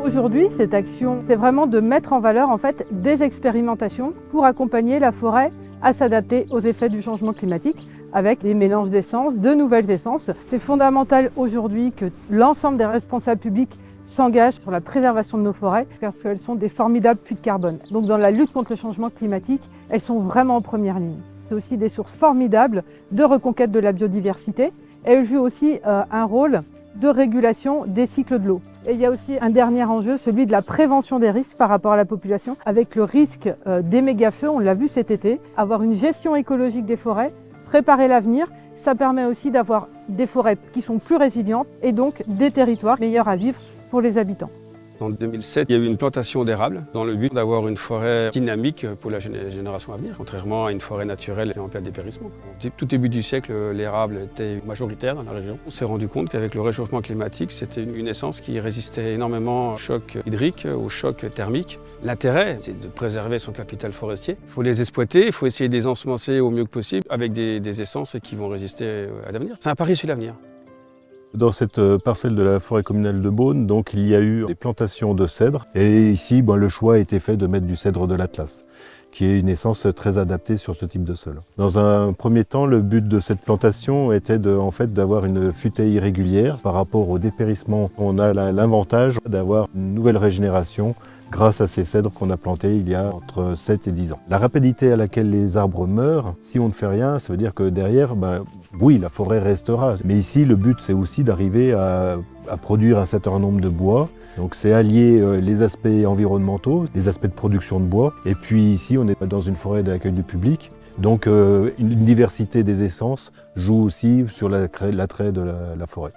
Aujourd'hui, cette action, c'est vraiment de mettre en valeur des expérimentations pour accompagner la forêt à s'adapter aux effets du changement climatique avec des mélanges d'essences, de nouvelles essences. C'est fondamental aujourd'hui que l'ensemble des responsables publics s'engagent pour la préservation de nos forêts parce qu'elles sont des formidables puits de carbone. Donc dans la lutte contre le changement climatique, elles sont vraiment en première ligne. C'est aussi des sources formidables de reconquête de la biodiversité. Elles jouent aussi un rôle de régulation des cycles de l'eau. Et il y a aussi un dernier enjeu, celui de la prévention des risques par rapport à la population, avec le risque des méga-feux, on l'a vu cet été. Avoir une gestion écologique des forêts, préparer l'avenir, ça permet aussi d'avoir des forêts qui sont plus résilientes et donc des territoires meilleurs à vivre pour les habitants. En 2007, il y a eu une plantation d'érables dans le but d'avoir une forêt dynamique pour la génération à venir, contrairement à une forêt naturelle qui est en plein dépérissement. Tout début du siècle, l'érable était majoritaire dans la région. On s'est rendu compte qu'avec le réchauffement climatique, c'était une essence qui résistait énormément au choc hydrique, au choc thermique. L'intérêt, c'est de préserver son capital forestier. Il faut les exploiter, il faut essayer de les ensemencer au mieux que possible avec des essences qui vont résister à l'avenir. C'est un pari sur l'avenir. Dans cette parcelle de la forêt communale de Beaune, donc, il y a eu des plantations de cèdres. Et ici, le choix a été fait de mettre du cèdre de l'Atlas, qui est une essence très adaptée sur ce type de sol. Dans un premier temps, le but de cette plantation était d'avoir une futaie irrégulière. Par rapport au dépérissement, on a l'avantage d'avoir une nouvelle régénération grâce à ces cèdres qu'on a plantés il y a entre 7 et 10 ans. La rapidité à laquelle les arbres meurent, si on ne fait rien, ça veut dire que derrière, oui, la forêt restera. Mais ici, le but, c'est aussi d'arriver à produire un certain nombre de bois. Donc c'est allier les aspects environnementaux, les aspects de production de bois. Et puis ici, on est dans une forêt d'accueil du public. Donc une diversité des essences joue aussi sur l'attrait de la forêt.